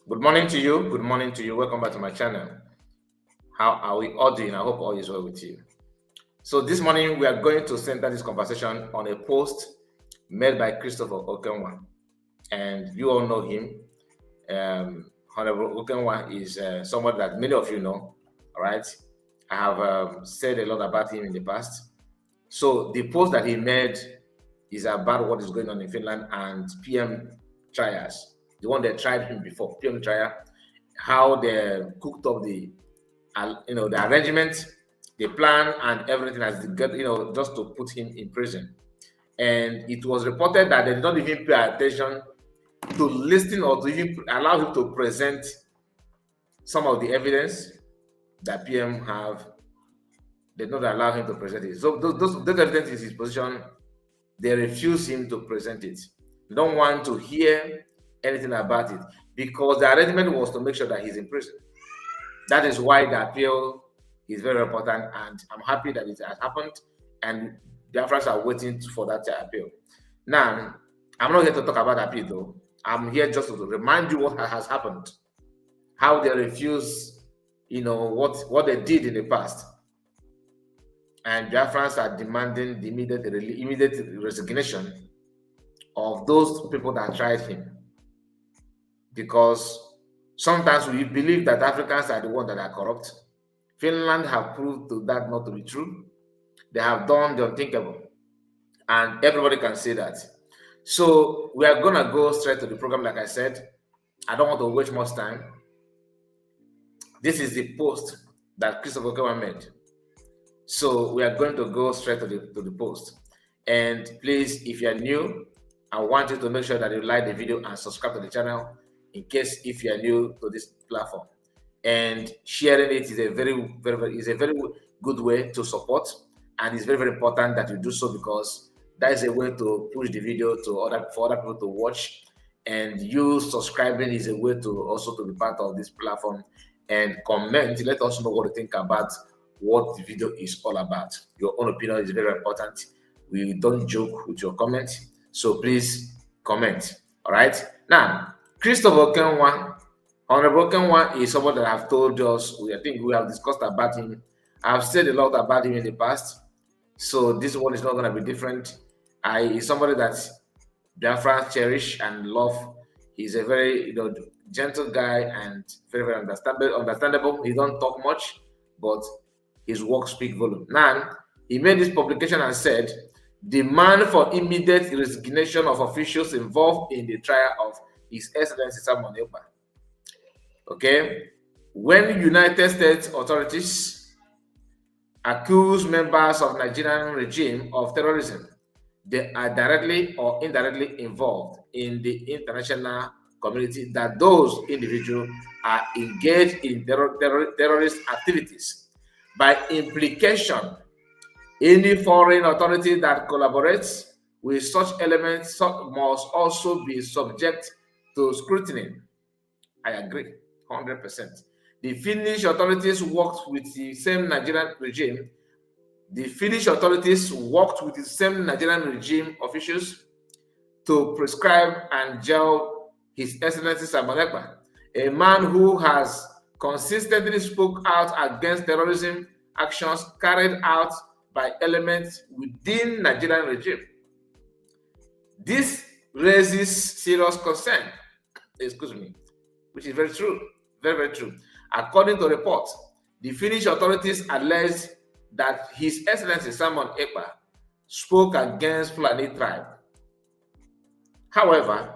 Good morning to you. Good morning to you. Welcome back to my channel. How are we all doing? I hope all is well with you. So this morning we are going to center this conversation on a post made by Christopher Okenwa, and you all know him. Honorable Okenwa is someone that many of you know. All right, I have said a lot about him in the past. So the post that he made is about what is going on in Finland and PM trials. The one that tried him before, PM trial, how they cooked up the the arrangement, the plan, and everything as the get just to put him in prison. And it was reported that they did not even pay attention to listen or to even allow him to present some of the evidence that PM have. They did not allow him to present it. So those evidence is his position. They refuse him to present it. They don't want to hear anything about it because the arrangement was to make sure that he's in prison. That is why the appeal is very important, and I'm happy that it has happened, and the Biafrans are waiting for that appeal. Now, I'm not here to talk about appeal though. I'm here just to remind you what has happened, how they refuse, what they did in the past. And Biafrans are demanding the immediate resignation of those people that tried him. Because sometimes we believe that Africans are the ones that are corrupt. Finland have proved that not to be true. They have done the unthinkable. And everybody can say that. So we are going to go straight to the program, like I said. I don't want to waste much time. This is the post that Christopher Okenwa made. So we are going to go straight to the post. And please, if you are new, I want you to make sure that you like the video and subscribe to the channel in case if you are new to this platform. And sharing it is a very, very good way to support, and it's very, very important that you do so because that is a way to push the video for other people to watch. And you subscribing is a way to also to be part of this platform and comment. Let us know what you think about what the video is all about. Your own opinion is very important. We don't joke with your comment, so please comment. All right. Now, Christopher Okenwa, Honorable Okenwa is someone that I've told us. I think we have discussed about him. I've said a lot about him in the past, so this one is not going to be different. He's somebody that Biafrans cherish and love. He's a very gentle guy and very, very understandable. He don't talk much, but his work speak volume. Now, he made this publication and said, demand for immediate resignation of officials involved in the trial of His Excellency Simon Ekpa. Okay, when United States authorities accuse members of Nigerian regime of terrorism, they are directly or indirectly involved in the international community that those individuals are engaged in terrorist activities. By implication, any foreign authority that collaborates with such elements must also be subject to scrutiny. I agree, 100%. The Finnish authorities worked with the same Nigerian regime. The Finnish authorities worked with the same Nigerian regime officials to prescribe and jail His Excellency Simon Ekpa, a man who has consistently spoke out against terrorism actions carried out by elements within Nigerian regime. This raises serious concern, which is very true, very, very true. According to reports, the Finnish authorities allege that His Excellency Simon Ekpa spoke against Fulani tribe. However,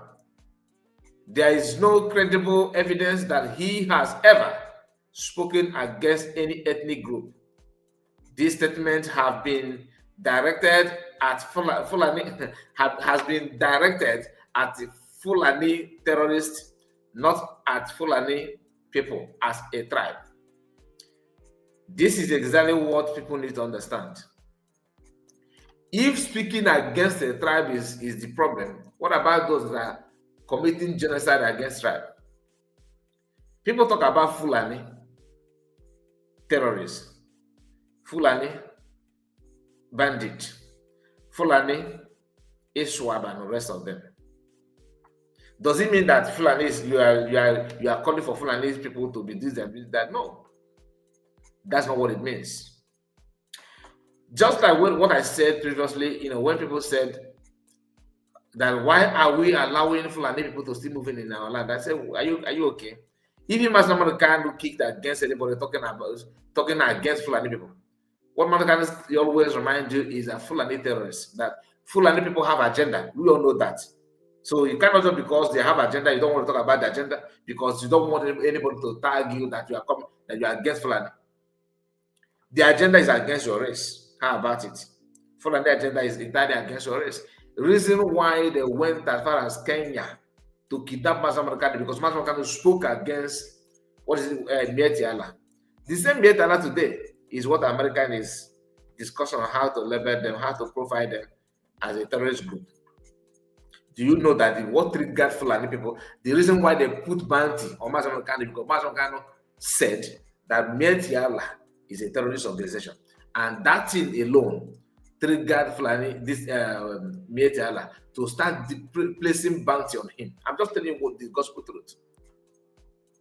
there is no credible evidence that he has ever spoken against any ethnic group. These statements have been directed at Fulani has been directed at the Fulani terrorists, not at Fulani people as a tribe. This is exactly what people need to understand. If speaking against a tribe is the problem, what about those that are committing genocide against tribe? People talk about Fulani terrorists, Fulani bandit, Fulani Iswab, and the rest of them. Does it mean that Fulanis, you are calling for Fulanis people to be this and that? No, that's not what it means. Just like what I said previously, when people said that why are we allowing Fulani people to still moving in our land? I said, are you okay? Even Masnamana can't kick against anybody talking against Fulani people. What Madagascar always remind you is that Fulani terrorists, that Fulani people have agenda. We all know that. So you cannot just because they have agenda, you don't want to talk about the agenda because you don't want anybody to tag you that you are coming, that you are against Fulani. The agenda is against your race. How about it? Fulani agenda is entirely against your race. The reason why they went as far as Kenya to kidnap Masamakani because Masamakani spoke against what is it, Mietiala. The same Mietiala today is what American is discussing on how to label them, how to profile them as a terrorist group. Do you know that what triggered Fulani people? The reason why they put bounty on Masamakani because Masamakani said that Mietiala is a terrorist organization, and that thing alone triggered Fulani, this Mietiala, to start placing bounty on him. I'm just telling you what the gospel truth.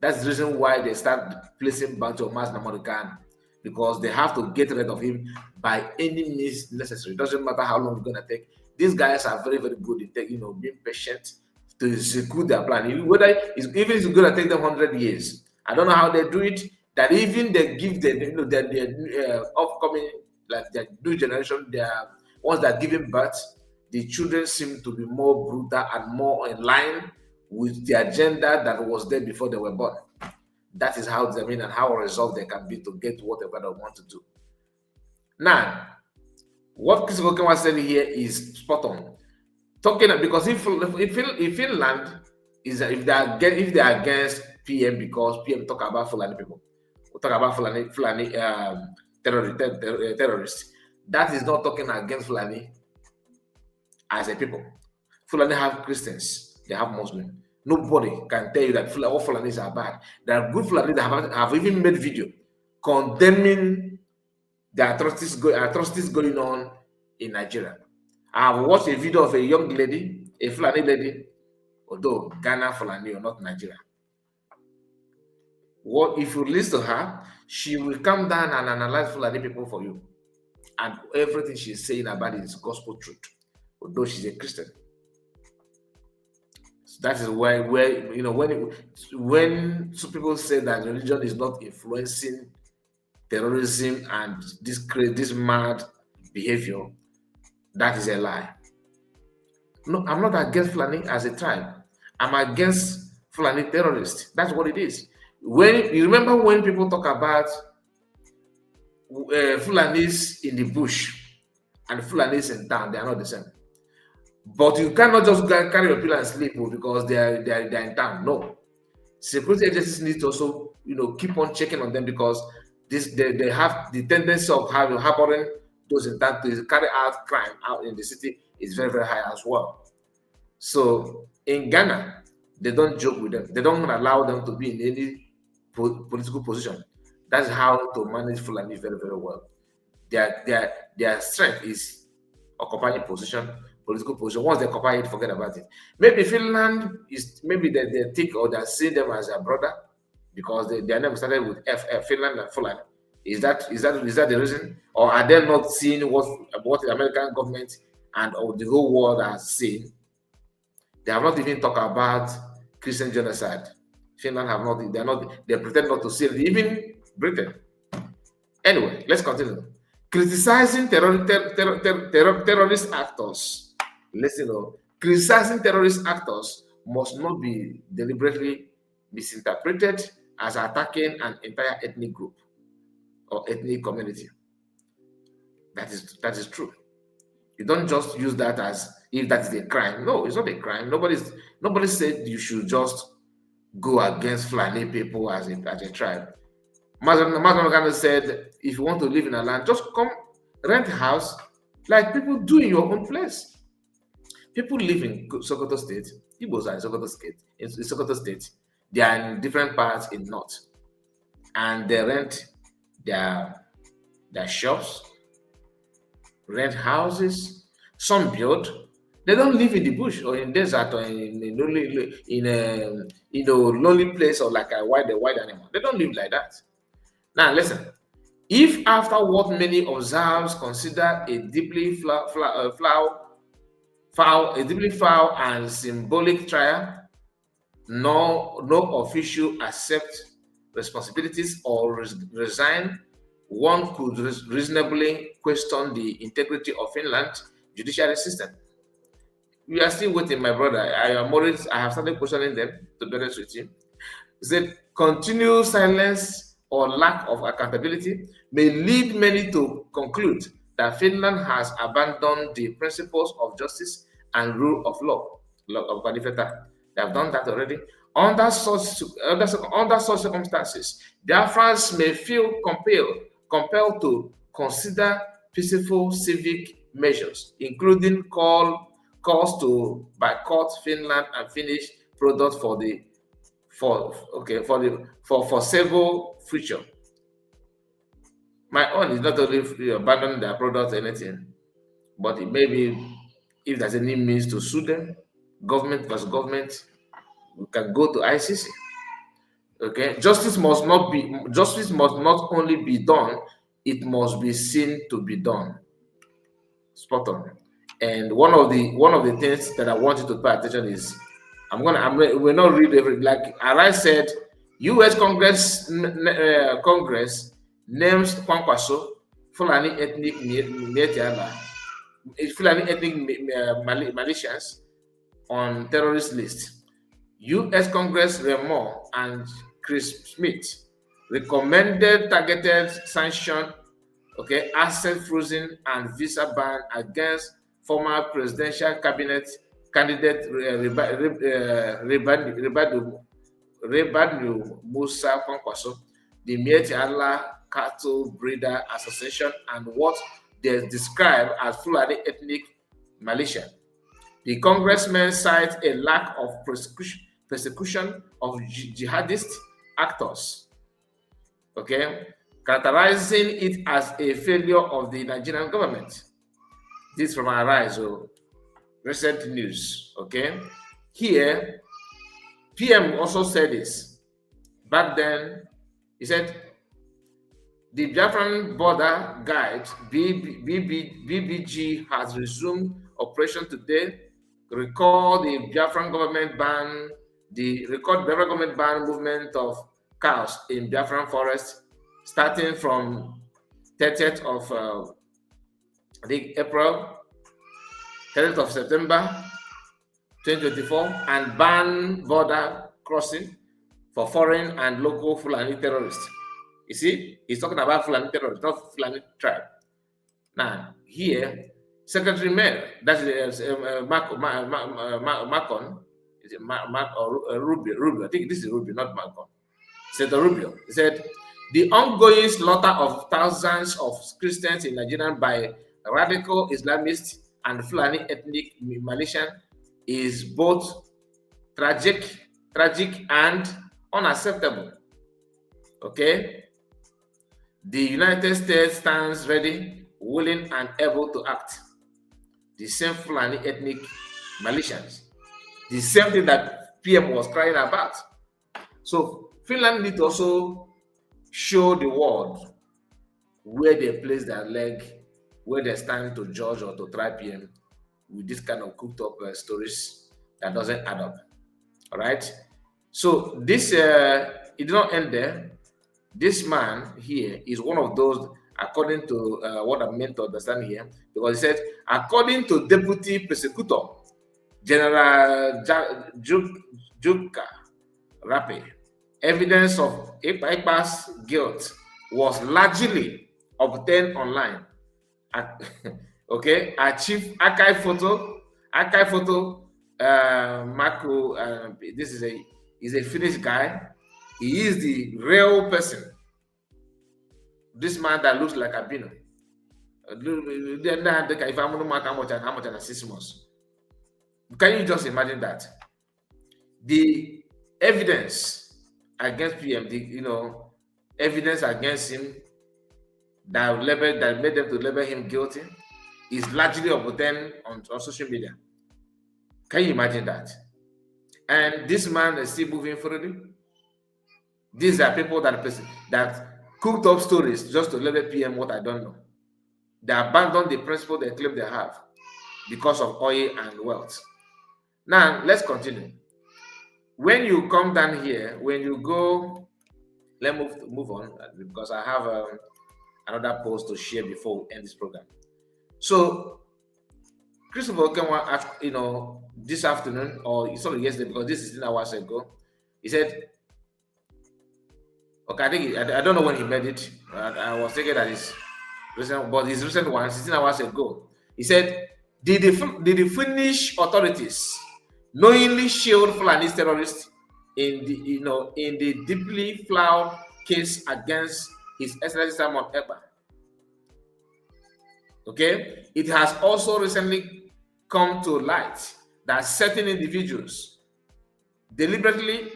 That's the reason why they start placing bounty on Mas Namorikan, because they have to get rid of him by any means necessary. It doesn't matter how long it's gonna take. These guys are very, very good in being patient to execute their plan. Whether even it's gonna take them 100 years. I don't know how they do it. That even they give their upcoming, like their new generation, their ones that are giving birth, the children seem to be more brutal and more in line with the agenda that was there before they were born. That is how and how resolved they can be to get whatever they want to do. Now, what Chris Okema was saying here is spot on. Talking because if Finland is if they are against PM because PM talk about Fulani people, talk about Fulani terrorists, that is not talking against Fulani as a people. Fulani have Christians, they have Muslims. Nobody can tell you that all Fulanis are bad. There are good Fulani that have even made video condemning the atrocities going on in Nigeria. I have watched a video of a young lady, a Fulani lady, although Ghana Fulani or not Nigeria. What if you listen to her, she will come down and analyze Fulani people for you. And everything she's saying about it is gospel truth, although she's a Christian. So that is why when some people say that religion is not influencing terrorism and this mad behavior, that is a lie. No, I'm not against Fulani as a tribe. I'm against Fulani terrorists. That's what it is. When you remember when people talk about Fulanis in the bush and Fulanis in town, they are not the same. But you cannot just carry your pillow and sleep because they are in town. No, security agencies need to also keep on checking on them because they have the tendency of harboring those in town to carry out crime out in the city is very, very high as well. So in Ghana, they don't joke with them. They don't allow them to be in any political position. That's how to manage Fulani very, very well. Their strength is occupying position, political position. Once they occupy it, forget about it. Maybe Finland is they think or they see them as a brother because their name started with Finland and Fulani. Is that the reason, or are they not seeing what the American government and the whole world has seen? They have not even talked about Christian genocide. Finland have not. They pretend not to see it. Even Britain. Anyway, let's continue. Criticizing terrorist actors. Listen, criticizing terrorist actors must not be deliberately misinterpreted as attacking an entire ethnic group or ethnic community. That is true. You don't just use that as if that is a crime. No, it's not a crime. Nobody said you should just go against Fulani people as a tribe. Mazamagana said, if you want to live in a land, just come rent a house like people do in your own place. People live in Sokoto State. Igbos are in Sokoto State. In Sokoto State, they are in different parts in North, and they rent their shops, rent houses. Some build. They don't live in the bush or in desert or in lonely in a lonely place or like a wild animal. They don't live like that. Now listen. If after what many observers consider a deeply foul and symbolic trial, no official accept responsibilities or resign, one could reasonably question the integrity of Finland's judiciary system. We are still waiting, my brother. I have started questioning them, to be honest with you. He said, continued silence or lack of accountability may lead many to conclude that Finland has abandoned the principles of justice and rule of law, of Qualifeta. They have done that already. Under such circumstances, Biafrans may feel compelled to consider peaceful civic measures, including calls to boycott Finland and Finnish products for foreseeable future. My own is not only abandon their product or anything, but it may be if there's any means to sue them, government versus government, we can go to ICC. Okay, justice must not only be done, it must be seen to be done. Spot on. And one of the things that I want you to pay attention is we're not read every, like I said, U.S. Congress names Kwankwaso Fulani ethnic militias on terrorist list. U.S. Congress Remo and Chris Smith recommended targeted sanction, asset freezing and visa ban against former presidential cabinet candidate Rebadu Musa Kwankwaso, the Mieti Allah Cattle Breeder Association, and what they describe as Fulani ethnic militia. The congressmen cite a lack of persecution of jihadist actors, characterizing it as a failure of the Nigerian government. This from Arise, recent news. Here, PM also said this. Back then, he said, the Biafran border guide, BBG, has resumed operation today. Recall the Biafran government ban movement of cows in Biafran forest, starting from 30th of April, 30th of September 2024, and ban border crossing for foreign and local Fulani terrorists. You see, he's talking about Fulani terrorists, not Fulani tribe. Now, here, Secretary Mayor, that's Macon, is it Rubio? I think this is Rubio, not Macon. Senator Rubio. He said, the ongoing slaughter of thousands of Christians in Nigeria by radical Islamists and Fulani ethnic militia is both tragic and unacceptable. The United States stands ready, willing, and able to act. The same Fulani ethnic militias, the same thing that PM was crying about. So Finland needs to also show the world where they place their leg, where they stand to judge or to try PM with this kind of cooked up stories that doesn't add up. All right. So this it did not end there. This man here is one of those, according to what I'm meant to understand here, because he said, according to Deputy Prosecutor General Juka Rape, evidence of Ekpa's guilt was largely obtained online. Archive photo, Marco, this is a Finnish guy. He is the real person. This man that looks like Albino. If I'm going to how much in 6 months. Can you just imagine that? The evidence against PM, evidence against him that made them to label him guilty is largely obtained on social media. Can you imagine that? And this man is still moving freely. These are people that cooked up stories just to let the PM what I don't know. They abandon the principle they claim they have because of oil and wealth. Now, let's continue. When you come down here, when you go, let's move on because I have another post to share before we end this program. So, Christopher Okenwa, this afternoon, or sorry, yesterday, because this is 10 hours ago, he said, okay, I don't know when he made it. I was thinking that it's recent, but his recent one, 16 hours ago. He said, did the Finnish authorities knowingly shield Fulani terrorists in the deeply flawed case against His Excellency Simon Ekpa? Okay, it has also recently come to light that certain individuals deliberately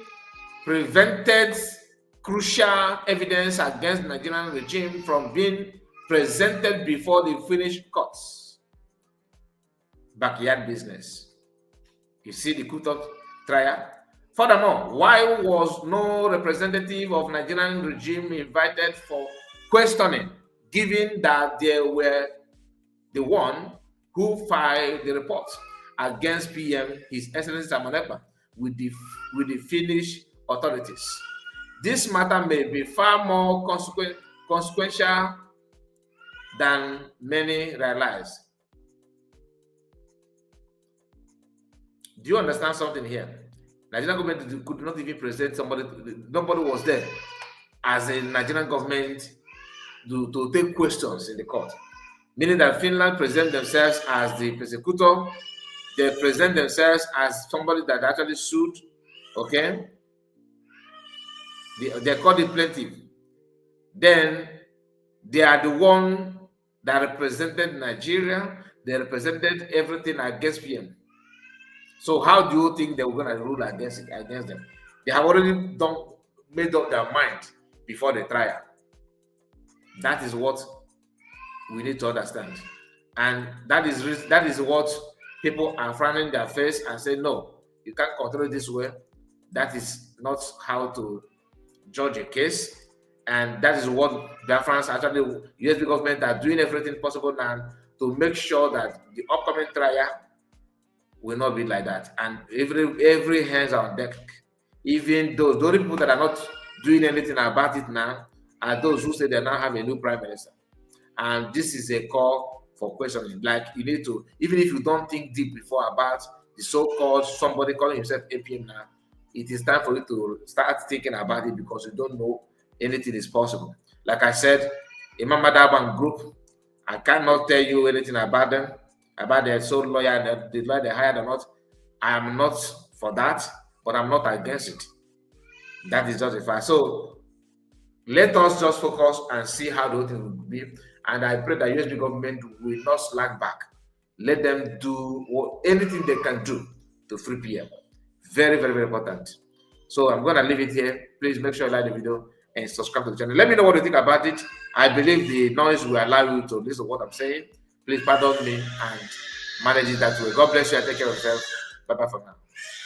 prevented crucial evidence against the Nigerian regime from being presented before the Finnish courts. Backyard business. You see the Kutov trial. Furthermore, why was no representative of Nigerian regime invited for questioning, given that they were the one who filed the report against PM His Excellency Simon Ekpa with the Finnish authorities? This matter may be far more consequential than many realize. Do you understand something here? Nigerian government could not even present somebody. Nobody was there as a Nigerian government to take questions in the court. Meaning that Finland present themselves as the prosecutor. They present themselves as somebody that actually sued. Okay? They call it plaintiff. Then they are the one that represented Nigeria. They represented everything against PM. So how do you think they were going to rule against them? They have already made up their mind before the trial. That is what we need to understand, and that is what people are frowning their face and say, no, you can't control it this way. That is not how to judge a case, and that is what Biafrans actually, USB government are doing everything possible now to make sure that the upcoming trial will not be like that, and every hands are on deck. Even the only people that are not doing anything about it now are those who say they now have a new prime minister. And this is a call for questioning. Like, you need to, even if you don't think deep before about the so-called somebody calling himself APM now, it is time for you to start thinking about it, because you don't know anything is possible. Like I said, Imam Madaban group, I cannot tell you anything about them, about their sole lawyer, the lawyer they hired or not. I am not for that, but I'm not against it. That is just a fact. So let us just focus and see how the whole thing will be. And I pray that USB government will not slack back. Let them do anything they can do to free PM. Very, very, very important. So I'm going to leave it here. Please make sure you like the video and subscribe to the channel. Let me know what you think about it. I believe the noise will allow you to listen to what I'm saying. Please pardon me and manage it that way. God bless you and take care of yourself. Bye-bye for now.